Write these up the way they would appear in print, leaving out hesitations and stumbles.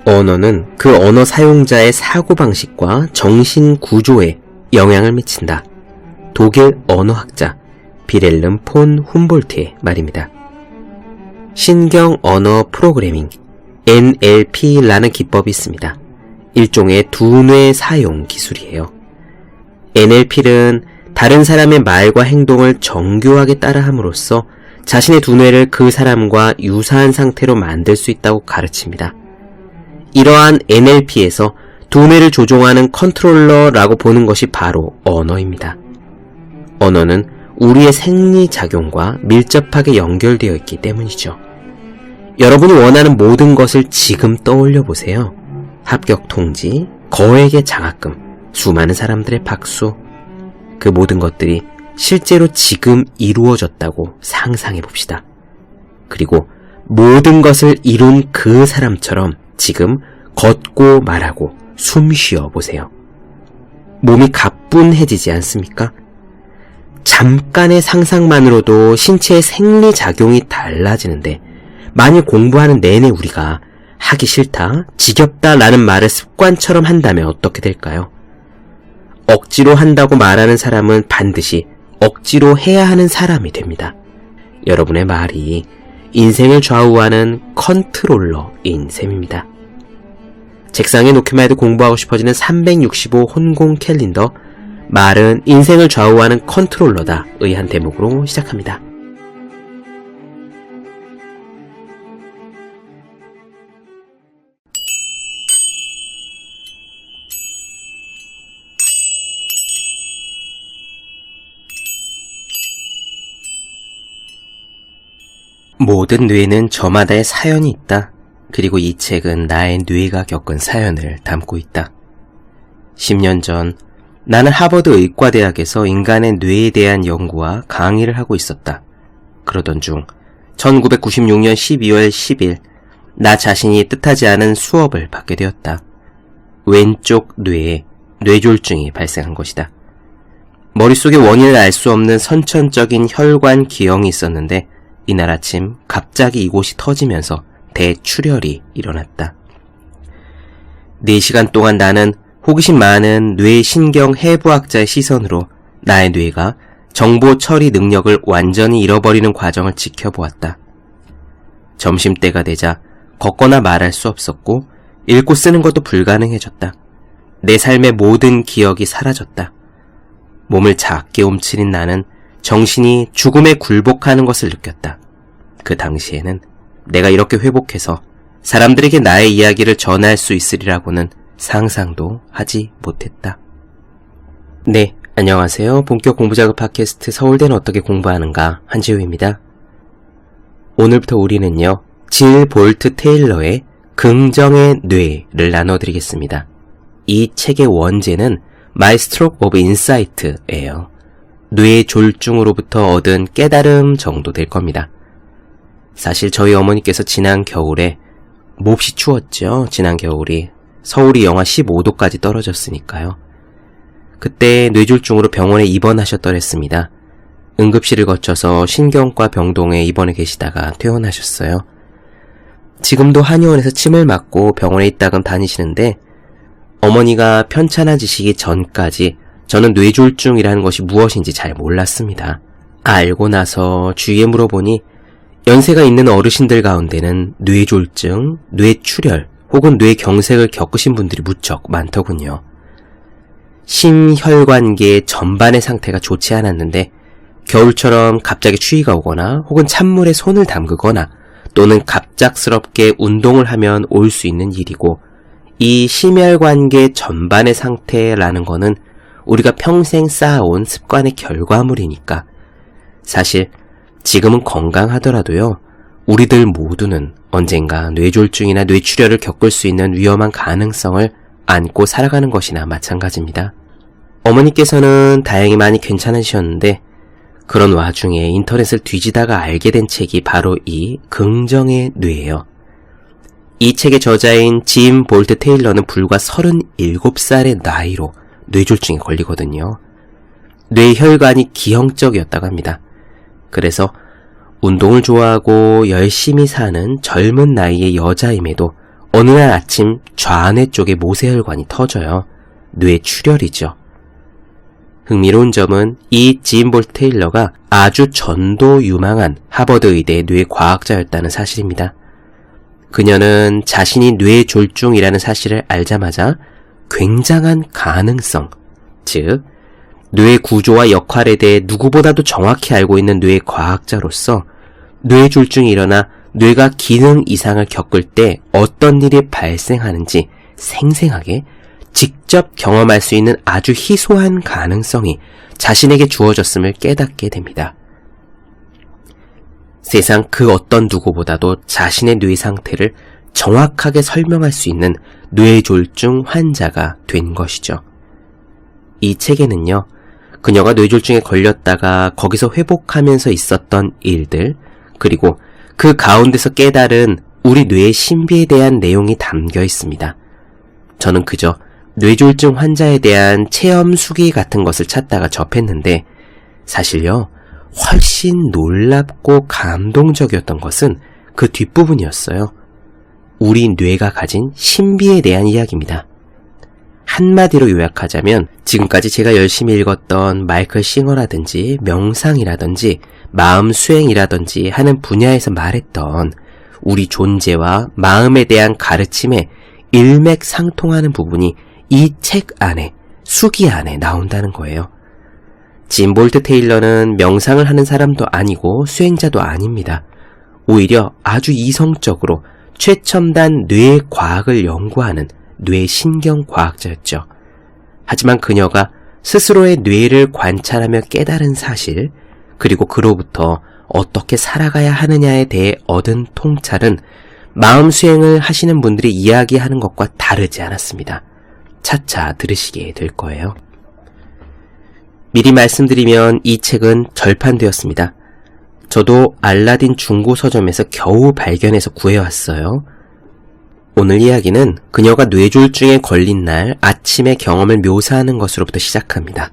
언어는 그 언어 사용자의 사고방식과 정신 구조에 영향을 미친다. 독일 언어학자 비렐름 폰 훔볼트의 말입니다. 신경 언어 프로그래밍 NLP라는 기법이 있습니다. 일종의 두뇌 사용 기술이에요. NLP는 다른 사람의 말과 행동을 정교하게 따라함으로써 자신의 두뇌를 그 사람과 유사한 상태로 만들 수 있다고 가르칩니다. 이러한 NLP에서 두뇌를 조종하는 컨트롤러라고 보는 것이 바로 언어입니다. 언어는 우리의 생리작용과 밀접하게 연결되어 있기 때문이죠. 여러분이 원하는 모든 것을 지금 떠올려 보세요. 합격 통지, 거액의 장학금, 수많은 사람들의 박수, 그 모든 것들이 실제로 지금 이루어졌다고 상상해 봅시다. 그리고 모든 것을 이룬 그 사람처럼 지금 걷고 말하고 숨 쉬어 보세요. 몸이 가뿐해지지 않습니까? 잠깐의 상상만으로도 신체의 생리작용이 달라지는데 만일 공부하는 내내 우리가 하기 싫다, 지겹다 라는 말을 습관처럼 한다면 어떻게 될까요? 억지로 한다고 말하는 사람은 반드시 억지로 해야 하는 사람이 됩니다. 여러분의 말이 인생을 좌우하는 컨트롤러인 셈입니다. 책상에 놓기만 해도 공부하고 싶어지는 365 혼공 캘린더, 말은 인생을 좌우하는 컨트롤러다 의 한 대목으로 시작합니다. 모든 뇌는 저마다의 사연이 있다. 그리고 이 책은 나의 뇌가 겪은 사연을 담고 있다. 10년 전 나는 하버드 의과대학에서 인간의 뇌에 대한 연구와 강의를 하고 있었다. 그러던 중 1996년 12월 10일 나 자신이 뜻하지 않은 수업을 받게 되었다. 왼쪽 뇌에 뇌졸중이 발생한 것이다. 머릿속에 원인을 알 수 없는 선천적인 혈관 기형이 있었는데 이날 아침 갑자기 이곳이 터지면서 대출혈이 일어났다. 4시간 동안 나는 호기심 많은 뇌신경 해부학자의 시선으로 나의 뇌가 정보 처리 능력을 완전히 잃어버리는 과정을 지켜보았다. 점심때가 되자 걷거나 말할 수 없었고 읽고 쓰는 것도 불가능해졌다. 내 삶의 모든 기억이 사라졌다. 몸을 작게 움츠린 나는 정신이 죽음에 굴복하는 것을 느꼈다. 그 당시에는 내가 이렇게 회복해서 사람들에게 나의 이야기를 전할 수 있으리라고는 상상도 하지 못했다. 네, 안녕하세요. 본격 공부자극 팟캐스트 서울대는 어떻게 공부하는가 한지우입니다. 오늘부터 우리는요, 질 볼트 테일러의 긍정의 뇌를 나눠드리겠습니다. 이 책의 원제는 My Stroke of Insight예요. 뇌 졸중으로부터 얻은 깨달음 정도 될 겁니다. 사실 저희 어머니께서 지난 겨울에 몹시 추웠죠. 지난 겨울이 서울이 영하 15도까지 떨어졌으니까요. 그때 뇌졸중으로 병원에 입원하셨더랬습니다. 응급실을 거쳐서 신경과 병동에 입원해 계시다가 퇴원하셨어요. 지금도 한의원에서 침을 맞고 병원에 있다가 다니시는데 어머니가 편찮아지시기 전까지 저는 뇌졸중이라는 것이 무엇인지 잘 몰랐습니다. 알고 나서 주위에 물어보니 연세가 있는 어르신들 가운데는 뇌졸중, 뇌출혈 혹은 뇌경색을 겪으신 분들이 무척 많더군요. 심혈관계 전반의 상태가 좋지 않았는데 겨울처럼 갑자기 추위가 오거나 혹은 찬물에 손을 담그거나 또는 갑작스럽게 운동을 하면 올 수 있는 일이고, 이 심혈관계 전반의 상태라는 거는 우리가 평생 쌓아온 습관의 결과물이니까 사실 지금은 건강하더라도요, 우리들 모두는 언젠가 뇌졸중이나 뇌출혈을 겪을 수 있는 위험한 가능성을 안고 살아가는 것이나 마찬가지입니다. 어머니께서는 다행히 많이 괜찮으셨는데 그런 와중에 인터넷을 뒤지다가 알게 된 책이 바로 이 긍정의 뇌예요. 이 책의 저자인 짐 볼트 테일러는 불과 37살의 나이로 뇌졸중에 걸리거든요. 뇌혈관이 기형적이었다고 합니다. 그래서 운동을 좋아하고 열심히 사는 젊은 나이의 여자임에도 어느 날 아침 좌뇌 쪽에 모세혈관이 터져요. 뇌 출혈이죠. 흥미로운 점은 이 지인 볼트 테일러가 아주 전도 유망한 하버드 의대 뇌과학자였다는 사실입니다. 그녀는 자신이 뇌졸중이라는 사실을 알자마자 굉장한 가능성, 즉 뇌 구조와 역할에 대해 누구보다도 정확히 알고 있는 뇌과학자로서 뇌졸중이 일어나 뇌가 기능 이상을 겪을 때 어떤 일이 발생하는지 생생하게 직접 경험할 수 있는 아주 희소한 가능성이 자신에게 주어졌음을 깨닫게 됩니다. 세상 그 어떤 누구보다도 자신의 뇌 상태를 정확하게 설명할 수 있는 뇌졸중 환자가 된 것이죠. 이 책에는요, 그녀가 뇌졸중에 걸렸다가 거기서 회복하면서 있었던 일들, 그리고 그 가운데서 깨달은 우리 뇌의 신비에 대한 내용이 담겨 있습니다. 저는 그저 뇌졸중 환자에 대한 체험 수기 같은 것을 찾다가 접했는데 사실요, 훨씬 놀랍고 감동적이었던 것은 그 뒷부분이었어요. 우리 뇌가 가진 신비에 대한 이야기입니다. 한마디로 요약하자면 지금까지 제가 열심히 읽었던 마이클 싱어라든지 명상이라든지 마음 수행이라든지 하는 분야에서 말했던 우리 존재와 마음에 대한 가르침에 일맥상통하는 부분이 이 책 안에, 수기 안에 나온다는 거예요. 진 볼트 테일러는 명상을 하는 사람도 아니고 수행자도 아닙니다. 오히려 아주 이성적으로 최첨단 뇌 과학을 연구하는 뇌신경과학자였죠. 하지만 그녀가 스스로의 뇌를 관찰하며 깨달은 사실, 그리고 그로부터 어떻게 살아가야 하느냐에 대해 얻은 통찰은 마음 수행을 하시는 분들이 이야기하는 것과 다르지 않았습니다. 차차 들으시게 될 거예요. 미리 말씀드리면 이 책은 절판되었습니다. 저도 알라딘 중고 서점에서 겨우 발견해서 구해왔어요. 오늘 이야기는 그녀가 뇌졸중에 걸린 날 아침의 경험을 묘사하는 것으로부터 시작합니다.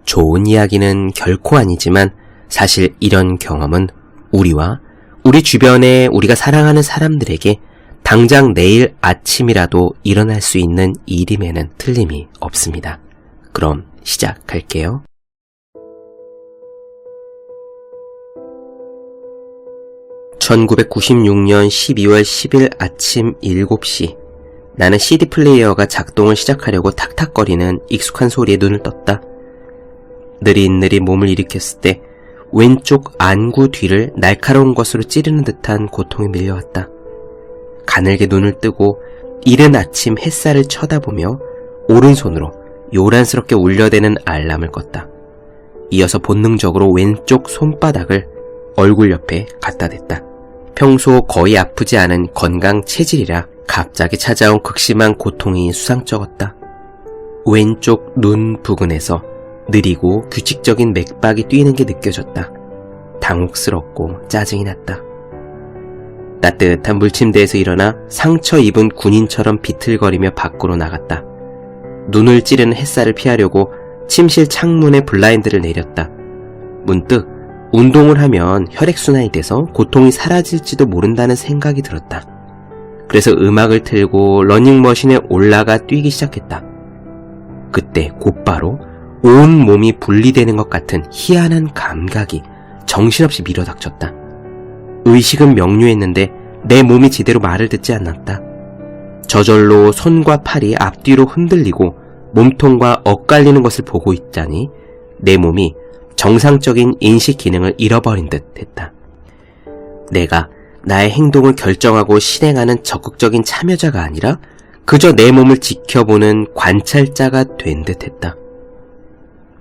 좋은 이야기는 결코 아니지만 사실 이런 경험은 우리와 우리 주변에 우리가 사랑하는 사람들에게 당장 내일 아침이라도 일어날 수 있는 일임에는 틀림이 없습니다. 그럼 시작할게요. (1996년 12월 10일) 아침 7시, 나는 CD 플레이어가 작동을 시작하려고 탁탁거리는 익숙한 소리에 눈을 떴다. 느릿느릿 몸을 일으켰을 때 왼쪽 안구 뒤를 날카로운 것으로 찌르는 듯한 고통이 밀려왔다. 가늘게 눈을 뜨고 이른 아침 햇살을 쳐다보며 오른손으로 요란스럽게 울려대는 알람을 껐다. 이어서 본능적으로 왼쪽 손바닥을 얼굴 옆에 갖다 댔다. 평소 거의 아프지 않은 건강 체질이라 갑자기 찾아온 극심한 고통이 수상쩍었다. 왼쪽 눈 부근에서 느리고 규칙적인 맥박이 뛰는 게 느껴졌다. 당혹스럽고 짜증이 났다. 따뜻한 물침대에서 일어나 상처 입은 군인처럼 비틀거리며 밖으로 나갔다. 눈을 찌르는 햇살을 피하려고 침실 창문에 블라인드를 내렸다. 문득 운동을 하면 혈액순환이 돼서 고통이 사라질지도 모른다는 생각이 들었다. 그래서 음악을 틀고 러닝머신에 올라가 뛰기 시작했다. 그때 곧바로 온 몸이 분리되는 것 같은 희한한 감각이 정신없이 밀어닥쳤다. 의식은 명료했는데 내 몸이 제대로 말을 듣지 않았다. 저절로 손과 팔이 앞뒤로 흔들리고 몸통과 엇갈리는 것을 보고 있자니 내 몸이 정상적인 인식 기능을 잃어버린 듯 했다. 내가 나의 행동을 결정하고 실행하는 적극적인 참여자가 아니라 그저 내 몸을 지켜보는 관찰자가 된 듯 했다.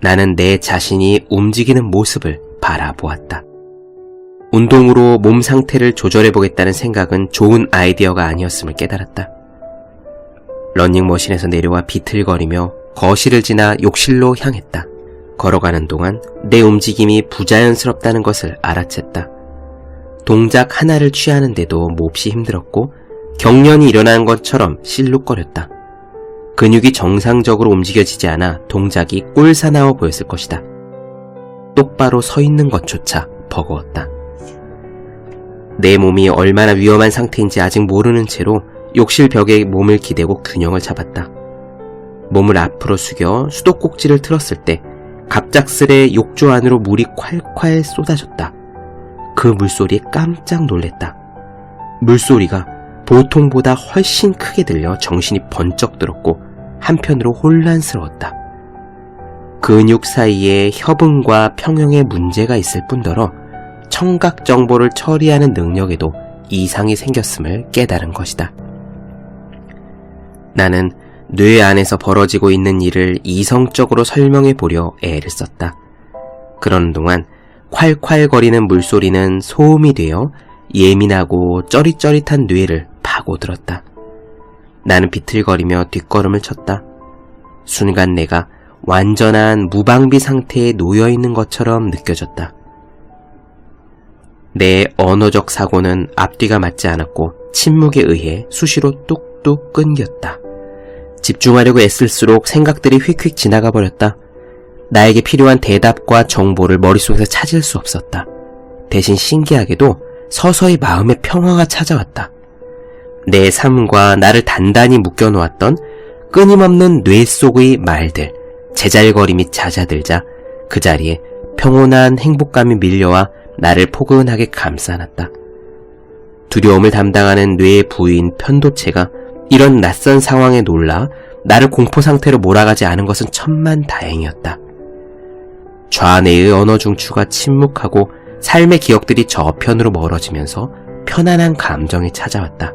나는 내 자신이 움직이는 모습을 바라보았다. 운동으로 몸 상태를 조절해보겠다는 생각은 좋은 아이디어가 아니었음을 깨달았다. 러닝머신에서 내려와 비틀거리며 거실을 지나 욕실로 향했다. 걸어가는 동안 내 움직임이 부자연스럽다는 것을 알아챘다. 동작 하나를 취하는데도 몹시 힘들었고 경련이 일어난 것처럼 실룩거렸다. 근육이 정상적으로 움직여지지 않아 동작이 꼴사나워 보였을 것이다. 똑바로 서 있는 것조차 버거웠다. 내 몸이 얼마나 위험한 상태인지 아직 모르는 채로 욕실 벽에 몸을 기대고 균형을 잡았다. 몸을 앞으로 숙여 수도꼭지를 틀었을 때 갑작스레 욕조 안으로 물이 콸콸 쏟아졌다. 그 물소리에 깜짝 놀랐다. 물소리가 보통보다 훨씬 크게 들려 정신이 번쩍 들었고 한편으로 혼란스러웠다. 근육 사이에 협응과 평형에 문제가 있을 뿐더러 청각 정보를 처리하는 능력에도 이상이 생겼음을 깨달은 것이다. 나는 뇌 안에서 벌어지고 있는 일을 이성적으로 설명해 보려 애를 썼다. 그러는 동안 콸콸거리는 물소리는 소음이 되어 예민하고 쩌릿쩌릿한 뇌를 파고들었다. 나는 비틀거리며 뒷걸음을 쳤다. 순간 내가 완전한 무방비 상태에 놓여있는 것처럼 느껴졌다. 내 언어적 사고는 앞뒤가 맞지 않았고 침묵에 의해 수시로 뚝뚝 끊겼다. 집중하려고 애쓸수록 생각들이 휙휙 지나가 버렸다. 나에게 필요한 대답과 정보를 머릿속에서 찾을 수 없었다. 대신 신기하게도 서서히 마음의 평화가 찾아왔다. 내 삶과 나를 단단히 묶여놓았던 끊임없는 뇌 속의 말들, 제잘거림이 잦아들자 그 자리에 평온한 행복감이 밀려와 나를 포근하게 감싸놨다. 두려움을 담당하는 뇌의 부인 편도체가 이런 낯선 상황에 놀라 나를 공포 상태로 몰아가지 않은 것은 천만다행이었다. 좌뇌의 언어 중추가 침묵하고 삶의 기억들이 저편으로 멀어지면서 편안한 감정이 찾아왔다.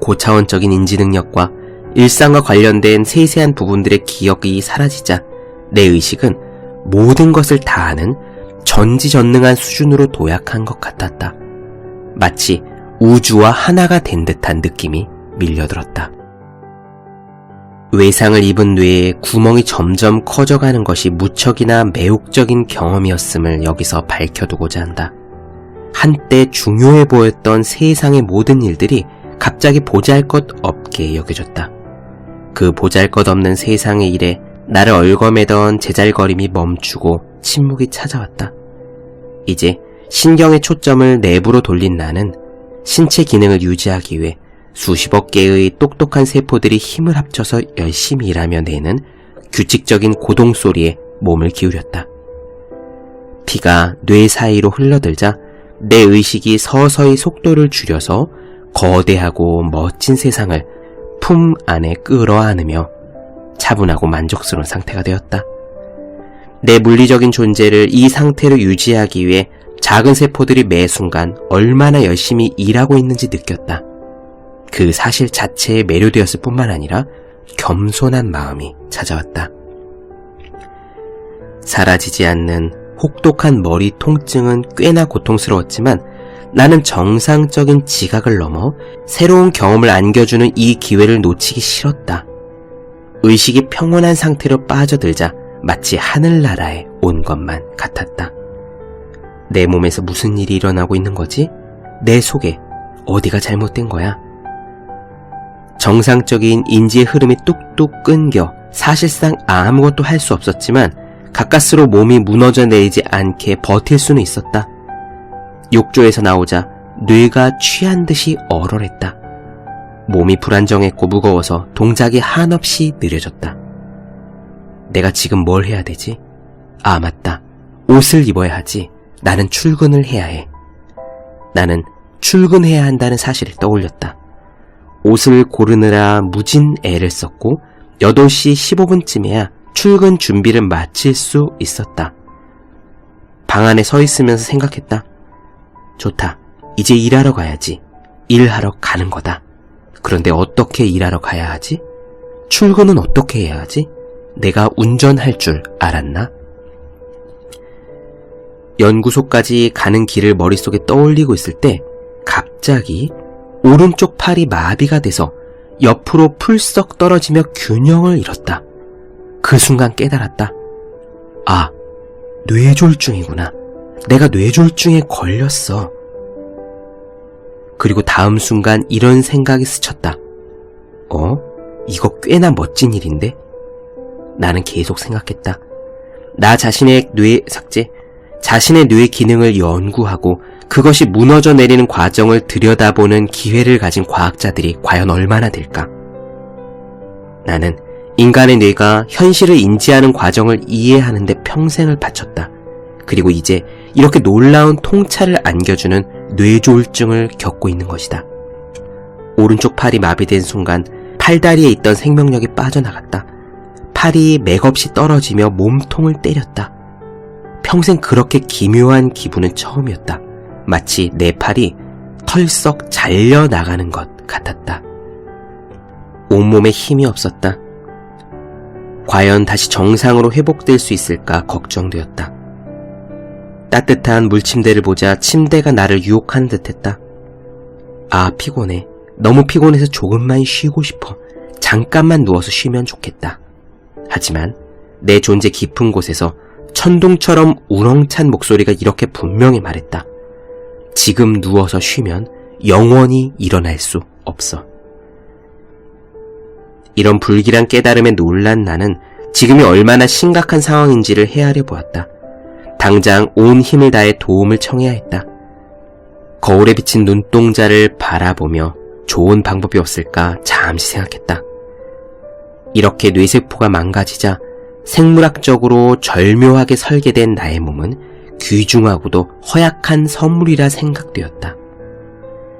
고차원적인 인지 능력과 일상과 관련된 세세한 부분들의 기억이 사라지자 내 의식은 모든 것을 다 아는 전지전능한 수준으로 도약한 것 같았다. 마치 우주와 하나가 된 듯한 느낌이 밀려들었다. 외상을 입은 뇌에 구멍이 점점 커져가는 것이 무척이나 매혹적인 경험이었음을 여기서 밝혀두고자 한다. 한때 중요해 보였던 세상의 모든 일들이 갑자기 보잘것없게 여겨졌다. 그 보잘것없는 세상의 일에 나를 얽어매던 제잘거림이 멈추고 침묵이 찾아왔다. 이제 신경의 초점을 내부로 돌린 나는 신체 기능을 유지하기 위해 수십억 개의 똑똑한 세포들이 힘을 합쳐서 열심히 일하며 내는 규칙적인 고동 소리에 몸을 기울였다. 피가 뇌 사이로 흘러들자 내 의식이 서서히 속도를 줄여서 거대하고 멋진 세상을 품 안에 끌어안으며 차분하고 만족스러운 상태가 되었다. 내 물리적인 존재를 이 상태로 유지하기 위해 작은 세포들이 매 순간 얼마나 열심히 일하고 있는지 느꼈다. 그 사실 자체에 매료되었을 뿐만 아니라 겸손한 마음이 찾아왔다. 사라지지 않는 혹독한 머리 통증은 꽤나 고통스러웠지만 나는 정상적인 지각을 넘어 새로운 경험을 안겨주는 이 기회를 놓치기 싫었다. 의식이 평온한 상태로 빠져들자 마치 하늘나라에 온 것만 같았다. 내 몸에서 무슨 일이 일어나고 있는 거지? 내 속에 어디가 잘못된 거야? 정상적인 인지의 흐름이 뚝뚝 끊겨 사실상 아무것도 할 수 없었지만 가까스로 몸이 무너져 내리지 않게 버틸 수는 있었다. 욕조에서 나오자 뇌가 취한 듯이 얼얼했다. 몸이 불안정했고 무거워서 동작이 한없이 느려졌다. 내가 지금 뭘 해야 되지? 아, 맞다. 옷을 입어야 하지. 나는 출근을 해야 해. 나는 출근해야 한다는 사실을 떠올렸다. 옷을 고르느라 무진 애를 썼고 8시 15분쯤에야 출근 준비를 마칠 수 있었다. 방 안에 서 있으면서 생각했다. 좋다. 이제 일하러 가야지. 일하러 가는 거다. 그런데 어떻게 일하러 가야 하지? 출근은 어떻게 해야 하지? 내가 운전할 줄 알았나? 연구소까지 가는 길을 머릿속에 떠올리고 있을 때 갑자기 오른쪽 팔이 마비가 돼서 옆으로 풀썩 떨어지며 균형을 잃었다. 그 순간 깨달았다. 아, 뇌졸중이구나. 내가 뇌졸중에 걸렸어. 그리고 다음 순간 이런 생각이 스쳤다. 이거 꽤나 멋진 일인데? 나는 계속 생각했다. 나 자신의 뇌 기능을 연구하고 그것이 무너져 내리는 과정을 들여다보는 기회를 가진 과학자들이 과연 얼마나 될까? 나는 인간의 뇌가 현실을 인지하는 과정을 이해하는 데 평생을 바쳤다. 그리고 이제 이렇게 놀라운 통찰을 안겨주는 뇌졸중을 겪고 있는 것이다. 오른쪽 팔이 마비된 순간 팔다리에 있던 생명력이 빠져나갔다. 팔이 맥없이 떨어지며 몸통을 때렸다. 평생 그렇게 기묘한 기분은 처음이었다. 마치 내 팔이 털썩 잘려나가는 것 같았다. 온몸에 힘이 없었다. 과연 다시 정상으로 회복될 수 있을까 걱정되었다. 따뜻한 물침대를 보자 침대가 나를 유혹하는 듯했다. 아, 피곤해. 너무 피곤해서 조금만 쉬고 싶어. 잠깐만 누워서 쉬면 좋겠다. 하지만 내 존재 깊은 곳에서 천둥처럼 우렁찬 목소리가 이렇게 분명히 말했다. 지금 누워서 쉬면 영원히 일어날 수 없어. 이런 불길한 깨달음에 놀란 나는 지금이 얼마나 심각한 상황인지를 헤아려 보았다. 당장 온 힘을 다해 도움을 청해야 했다. 거울에 비친 눈동자를 바라보며 좋은 방법이 없을까 잠시 생각했다. 이렇게 뇌세포가 망가지자 생물학적으로 절묘하게 설계된 나의 몸은 귀중하고도 허약한 선물이라 생각되었다.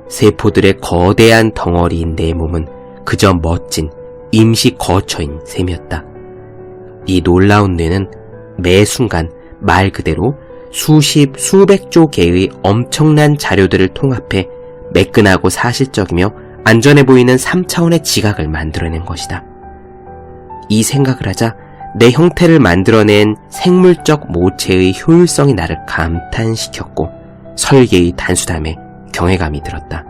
세포들의 거대한 덩어리인 내 몸은 그저 멋진 임시 거처인 셈이었다. 이 놀라운 뇌는 매 순간 말 그대로 수십, 수백조 개의 엄청난 자료들을 통합해 매끈하고 사실적이며 안전해 보이는 3차원의 지각을 만들어낸 것이다. 이 생각을 하자 내 형태를 만들어낸 생물적 모체의 효율성이 나를 감탄시켰고 설계의 단순함에 경외감이 들었다.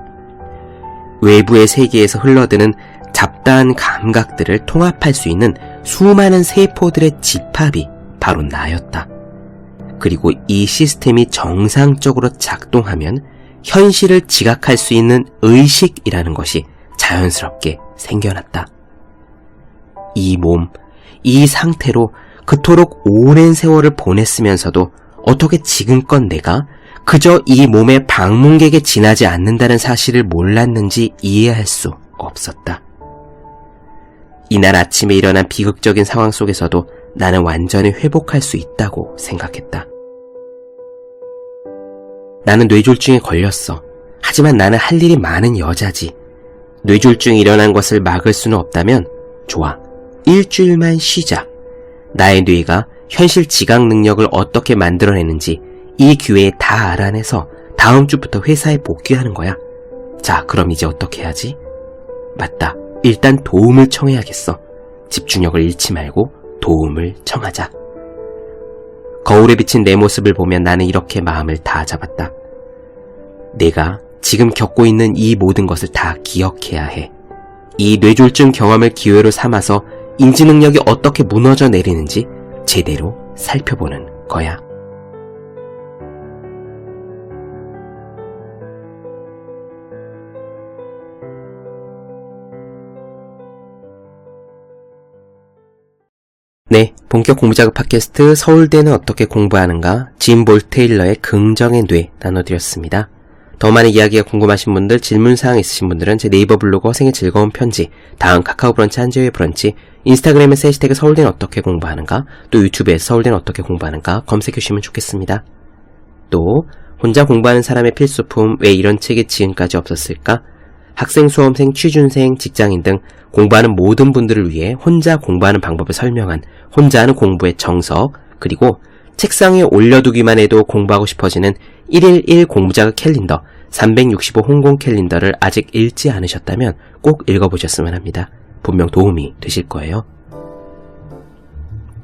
외부의 세계에서 흘러드는 잡다한 감각들을 통합할 수 있는 수많은 세포들의 집합이 바로 나였다. 그리고 이 시스템이 정상적으로 작동하면 현실을 지각할 수 있는 의식이라는 것이 자연스럽게 생겨났다. 이 몸, 이 상태로 그토록 오랜 세월을 보냈으면서도 어떻게 지금껏 내가 그저 이 몸의 방문객에 지나지 않는다는 사실을 몰랐는지 이해할 수 없었다. 이날 아침에 일어난 비극적인 상황 속에서도 나는 완전히 회복할 수 있다고 생각했다. 나는 뇌졸중에 걸렸어. 하지만 나는 할 일이 많은 여자지. 뇌졸중이 일어난 것을 막을 수는 없다면 좋아. 일주일만 쉬자. 나의 뇌가 현실 지각 능력을 어떻게 만들어내는지 이 기회에 다 알아내서 다음 주부터 회사에 복귀하는 거야. 자, 그럼 이제 어떻게 해야지? 맞다. 일단 도움을 청해야겠어. 집중력을 잃지 말고 도움을 청하자. 거울에 비친 내 모습을 보면 나는 이렇게 마음을 다 잡았다. 내가 지금 겪고 있는 이 모든 것을 다 기억해야 해. 이 뇌졸중 경험을 기회로 삼아서 인지 능력이 어떻게 무너져 내리는지 제대로 살펴보는 거야. 네, 본격 공부자극 팟캐스트 서울대는 어떻게 공부하는가 짐 볼테일러의 긍정의 뇌 나눠드렸습니다. 더 많은 이야기가 궁금하신 분들, 질문사항 있으신 분들은 제 네이버 블로그 생의 즐거운 편지, 다음 카카오 브런치 한재우의 브런치, 인스타그램에서 해시태그 서울대는 어떻게 공부하는가, 또 유튜브에서 서울대는 어떻게 공부하는가 검색해 주시면 좋겠습니다. 또 혼자 공부하는 사람의 필수품, 왜 이런 책이 지금까지 없었을까? 학생, 수험생, 취준생, 직장인 등 공부하는 모든 분들을 위해 혼자 공부하는 방법을 설명한 혼자 하는 공부의 정석, 그리고 책상에 올려두기만 해도 공부하고 싶어지는 111 공부자극 캘린더 365 홍콩 캘린더를 아직 읽지 않으셨다면 꼭 읽어보셨으면 합니다. 분명 도움이 되실 거예요.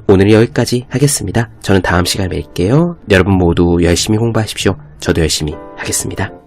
오늘은 여기까지 하겠습니다. 저는 다음 시간에 뵐게요. 여러분 모두 열심히 공부하십시오. 저도 열심히 하겠습니다.